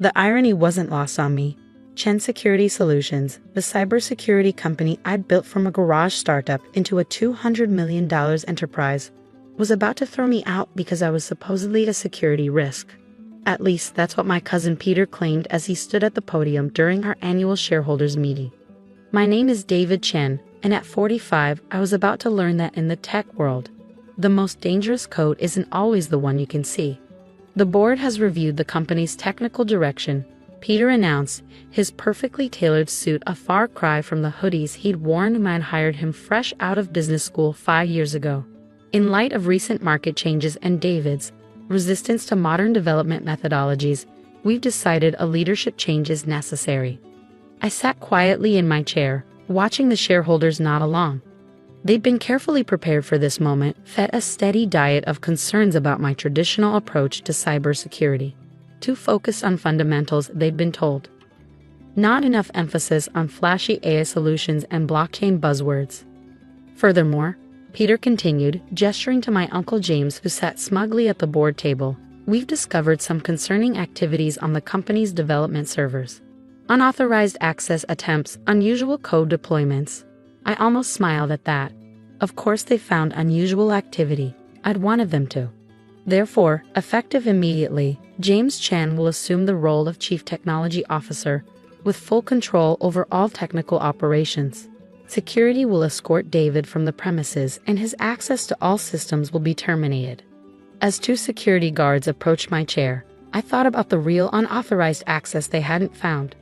The irony wasn't lost on me. Chen Security Solutions, the cybersecurity company I'd built from a garage startup into a $200 million enterprise, was about to throw me out because I was supposedly a security risk. At least that's what my cousin Peter claimed as he stood at the podium during our annual shareholders meeting. My name is David Chen, and at 45, I was about to learn that in the tech world, the most dangerous code isn't always the one you can see. The board has reviewed the company's technical direction, Peter announced, his perfectly tailored suit a far cry from the hoodies he'd worn when I'd hired him fresh out of business school 5 years ago. In light of recent market changes and David's resistance to modern development methodologies, we've decided a leadership change is necessary. I sat quietly in my chair, watching the shareholders nod along. They'd been carefully prepared for this moment, fed a steady diet of concerns about my traditional approach to cybersecurity. Too focused on fundamentals, they'd been told. Not enough emphasis on flashy AI solutions and blockchain buzzwords. Furthermore, Peter continued, gesturing to my Uncle James who sat smugly at the board table, we've discovered some concerning activities on the company's development servers. Unauthorized access attempts, unusual code deployments. I almost smiled at that. Of course they found unusual activity. I'd wanted them to. Therefore, effective immediately, James Chen will assume the role of Chief Technology Officer, with full control over all technical operations. Security will escort David from the premises and his access to all systems will be terminated. As 2 security guards approached my chair, I thought about the real unauthorized access they hadn't found.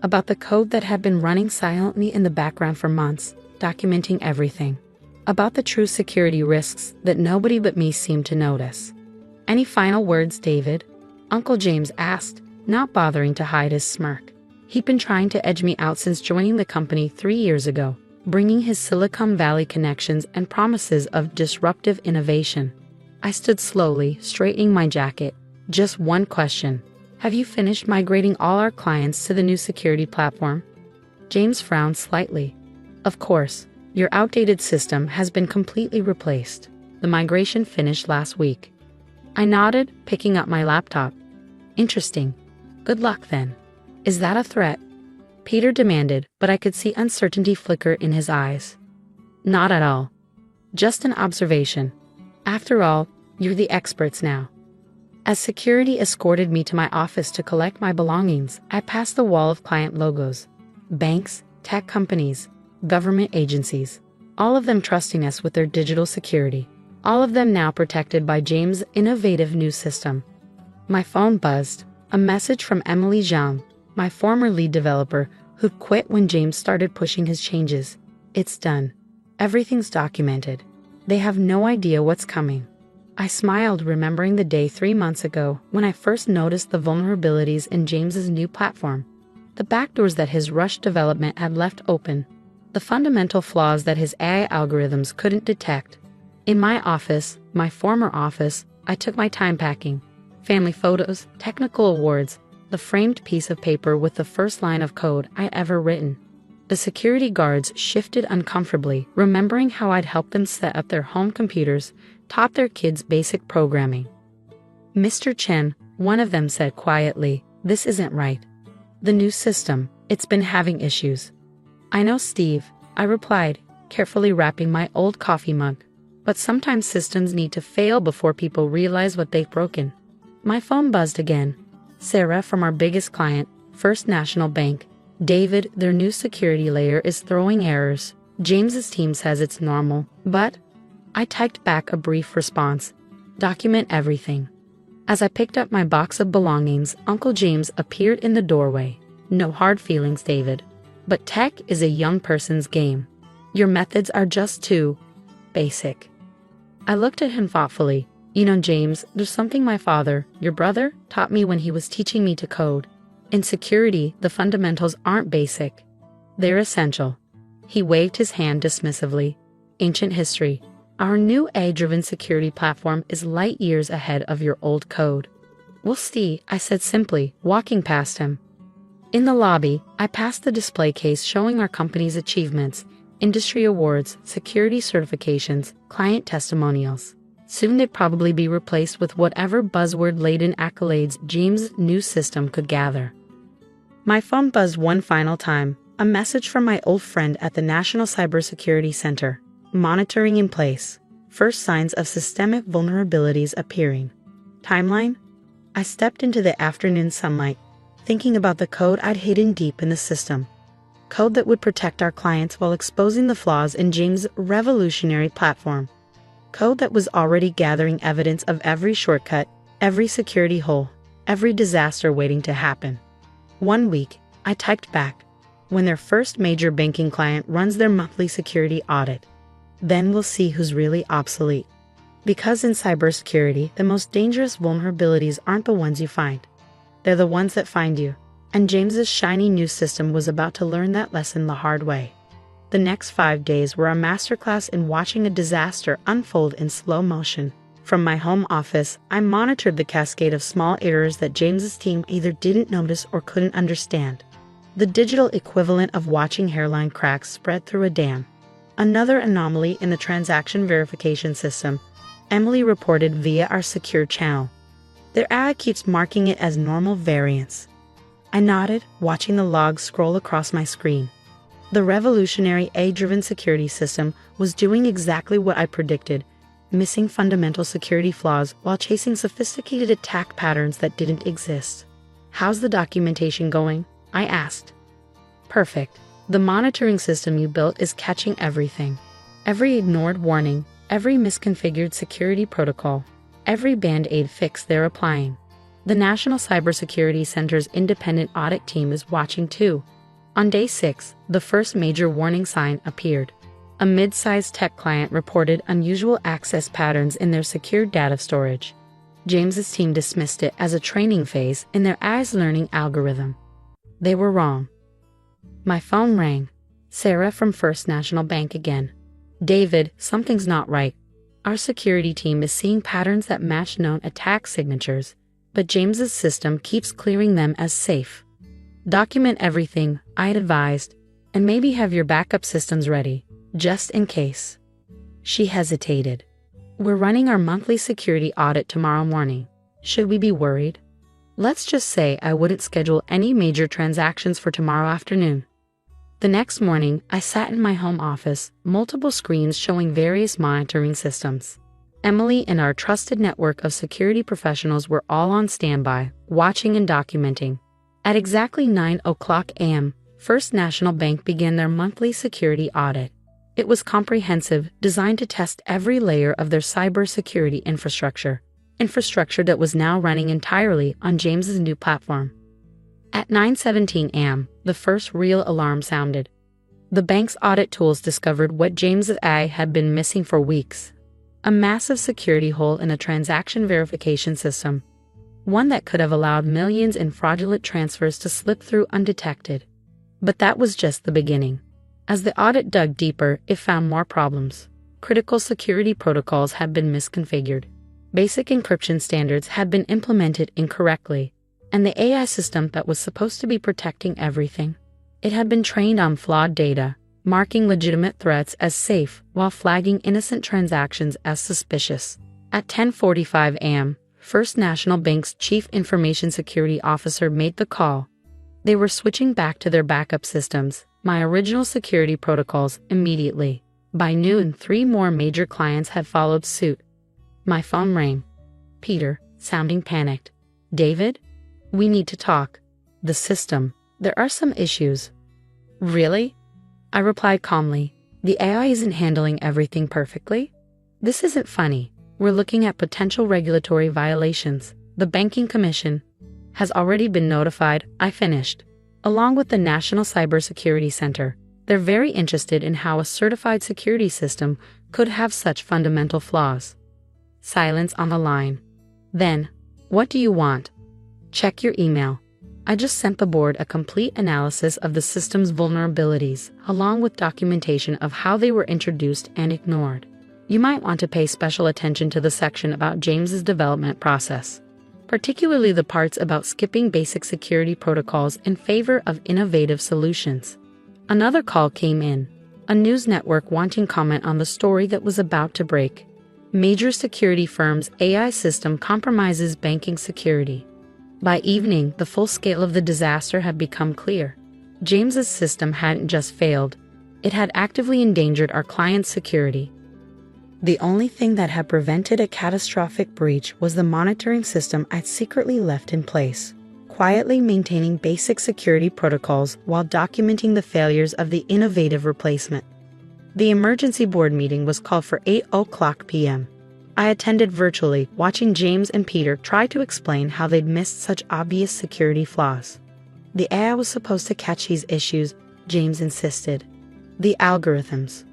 About the code that had been running silently in the background for months, documenting everything. About the true security risks that nobody but me seemed to notice. Any final words, David? Uncle James asked, not bothering to hide his smirk. He'd been trying to edge me out since joining the company 3 years ago, bringing his Silicon Valley connections and promises of disruptive innovation. I stood slowly, straightening my jacket. Just one question. Have you finished migrating all our clients to the new security platform? James frowned slightly. Of course, your outdated system has been completely replaced. The migration finished last week. I nodded, picking up my laptop. Interesting. Good luck then. Is that a threat? Peter demanded, but I could see uncertainty flicker in his eyes. Not at all. Just an observation. After all, you're the experts now. As security escorted me to my office to collect my belongings, I passed the wall of client logos. Banks, tech companies, government agencies. All of them trusting us with their digital security. All of them now protected by James' innovative new system. My phone buzzed. A message from Emily Zhang, my former lead developer, who quit when James started pushing his changes. It's done. Everything's documented. They have no idea what's coming. I smiled, remembering the day 3 months ago when I first noticed the vulnerabilities in James's new platform. The backdoors that his rushed development had left open. The fundamental flaws that his AI algorithms couldn't detect. In my office, my former office, I took my time packing. Family photos, technical awards, the framed piece of paper with the first line of code I'd ever written. The security guards shifted uncomfortably, remembering how I'd helped them set up their home computers, taught their kids basic programming. Mr. Chen, one of them said quietly, this isn't right. The new system, it's been having issues. I know, Steve, I replied, carefully wrapping my old coffee mug. But sometimes systems need to fail before people realize what they've broken. My phone buzzed again. Sarah from our biggest client, First National Bank. David, their new security layer is throwing errors. James's team says it's normal, but... I typed back a brief response. Document everything. As I picked up my box of belongings, Uncle James appeared in the doorway. No hard feelings, David. But tech is a young person's game. Your methods are just too... basic. I looked at him thoughtfully. You know, James, there's something my father, your brother, taught me when he was teaching me to code. In security, the fundamentals aren't basic. They're essential. He waved his hand dismissively. Ancient history. Our new AI-driven security platform is light years ahead of your old code. We'll see, I said simply, walking past him. In the lobby, I passed the display case showing our company's achievements, industry awards, security certifications, client testimonials. Soon they'd probably be replaced with whatever buzzword-laden accolades James' new system could gather. My phone buzzed one final time, a message from my old friend at the National Cybersecurity Center. Monitoring in place. First signs of systemic vulnerabilities appearing. Timeline? I stepped into the afternoon sunlight, thinking about the code I'd hidden deep in the system. Code that would protect our clients while exposing the flaws in James' revolutionary platform. Code that was already gathering evidence of every shortcut, every security hole, every disaster waiting to happen. One week, I typed back, when their first major banking client runs their monthly security audit. Then we'll see who's really obsolete. Because in cybersecurity, the most dangerous vulnerabilities aren't the ones you find. They're the ones that find you. And James's shiny new system was about to learn that lesson the hard way. The next 5 days were a masterclass in watching a disaster unfold in slow motion. From my home office, I monitored the cascade of small errors that James's team either didn't notice or couldn't understand. The digital equivalent of watching hairline cracks spread through a dam. Another anomaly in the transaction verification system, Emily reported via our secure channel. Their AI keeps marking it as normal variance. I nodded, watching the logs scroll across my screen. The revolutionary AI-driven security system was doing exactly what I predicted, missing fundamental security flaws while chasing sophisticated attack patterns that didn't exist. How's the documentation going? I asked. Perfect. The monitoring system you built is catching everything. Every ignored warning, every misconfigured security protocol, every band-aid fix they're applying. The National Cybersecurity Center's independent audit team is watching too. On day 6, the first major warning sign appeared. A mid-sized tech client reported unusual access patterns in their secure data storage. James's team dismissed it as a training phase in their AI's learning algorithm. They were wrong. My phone rang. Sarah from First National Bank again. David, something's not right. Our security team is seeing patterns that match known attack signatures, but James's system keeps clearing them as safe. Document everything, I'd advised, and maybe have your backup systems ready, just in case. She hesitated. We're running our monthly security audit tomorrow morning. Should we be worried? Let's just say I wouldn't schedule any major transactions for tomorrow afternoon. The next morning, I sat in my home office, multiple screens showing various monitoring systems. Emily and our trusted network of security professionals were all on standby, watching and documenting. At exactly 9:00 a.m., First National Bank began their monthly security audit. It was comprehensive, designed to test every layer of their cybersecurity infrastructure that was now running entirely on James's new platform. At 9:17 a.m., the first real alarm sounded. The bank's audit tools discovered what James's AI had been missing for weeks. A massive security hole in a transaction verification system. One that could have allowed millions in fraudulent transfers to slip through undetected. But that was just the beginning. As the audit dug deeper, it found more problems. Critical security protocols had been misconfigured. Basic encryption standards had been implemented incorrectly. And the AI system that was supposed to be protecting everything, it had been trained on flawed data, marking legitimate threats as safe while flagging innocent transactions as suspicious. At 10:45 a.m., First National Bank's Chief Information Security Officer made the call. They were switching back to their backup systems, my original security protocols, immediately. By noon, 3 more major clients had followed suit. My phone rang. Peter, sounding panicked. David? We need to talk. The system. There are some issues. Really? I replied calmly. The AI isn't handling everything perfectly? This isn't funny. We're looking at potential regulatory violations. The Banking Commission has already been notified, I finished. Along with the National Cybersecurity Center, they're very interested in how a certified security system could have such fundamental flaws. Silence on the line. Then, what do you want? Check your email. I just sent the board a complete analysis of the system's vulnerabilities, along with documentation of how they were introduced and ignored. You might want to pay special attention to the section about James's development process, particularly the parts about skipping basic security protocols in favor of innovative solutions. Another call came in, a news network wanting comment on the story that was about to break. Major security firm's AI system compromises banking security. By evening, the full scale of the disaster had become clear. James's system hadn't just failed, it had actively endangered our client's security. The only thing that had prevented a catastrophic breach was the monitoring system I'd secretly left in place, quietly maintaining basic security protocols while documenting the failures of the innovative replacement. The emergency board meeting was called for 8:00 p.m. I attended virtually, watching James and Peter try to explain how they'd missed such obvious security flaws. The AI was supposed to catch these issues, James insisted. The algorithms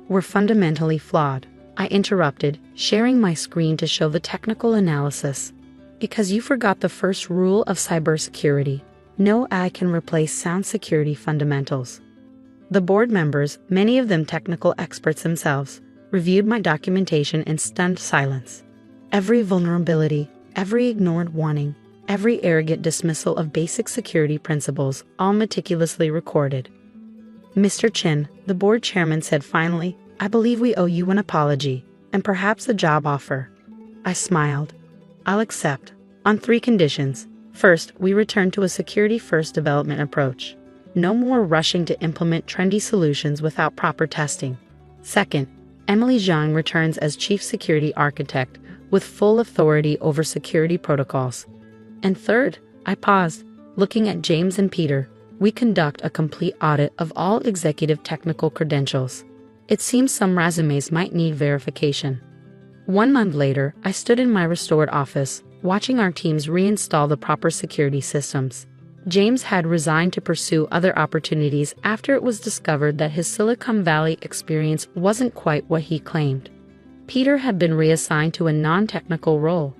were fundamentally flawed, I interrupted, sharing my screen to show the technical analysis. Because you forgot the first rule of cybersecurity: no AI can replace sound security fundamentals. The board members, many of them technical experts themselves, reviewed my documentation in stunned silence. Every vulnerability, every ignored warning, every arrogant dismissal of basic security principles, all meticulously recorded. Mr. Chin, the board chairman said finally, I believe we owe you an apology, and perhaps a job offer. I smiled. I'll accept, on 3 conditions. First, we return to a security-first development approach. No more rushing to implement trendy solutions without proper testing. Second, Emily Zhang returns as Chief Security Architect with full authority over security protocols. And third, I paused, looking at James and Peter, we conduct a complete audit of all executive technical credentials. It seems some resumes might need verification. 1 month later, I stood in my restored office, watching our teams reinstall the proper security systems. James had resigned to pursue other opportunities after it was discovered that his Silicon Valley experience wasn't quite what he claimed. Peter had been reassigned to a non-technical role,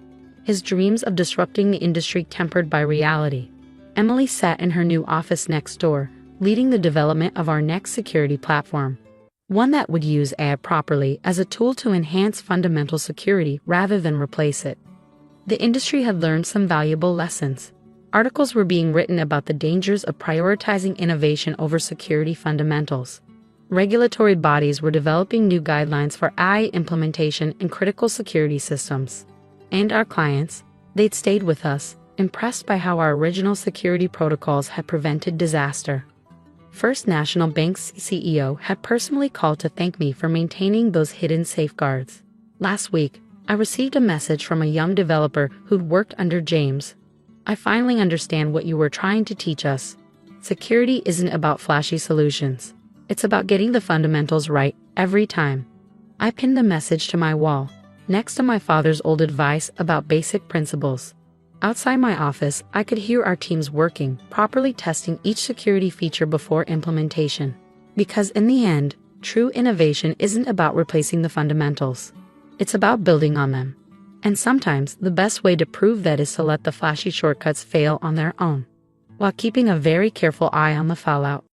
his dreams of disrupting the industry tempered by reality. Emily sat in her new office next door, leading the development of our next security platform, one that would use AI properly as a tool to enhance fundamental security rather than replace it. The industry had learned some valuable lessons. Articles were being written about the dangers of prioritizing innovation over security fundamentals. Regulatory bodies were developing new guidelines for AI implementation in critical security systems. And our clients, they'd stayed with us, impressed by how our original security protocols had prevented disaster. First National Bank's CEO had personally called to thank me for maintaining those hidden safeguards. Last week, I received a message from a young developer who'd worked under James. I finally understand what you were trying to teach us. Security isn't about flashy solutions. It's about getting the fundamentals right every time. I pinned the message to my wall, next to my father's old advice about basic principles. Outside my office, I could hear our teams working, properly testing each security feature before implementation. Because in the end, true innovation isn't about replacing the fundamentals. It's about building on them. And sometimes the best way to prove that is to let the flashy shortcuts fail on their own, while keeping a very careful eye on the fallout.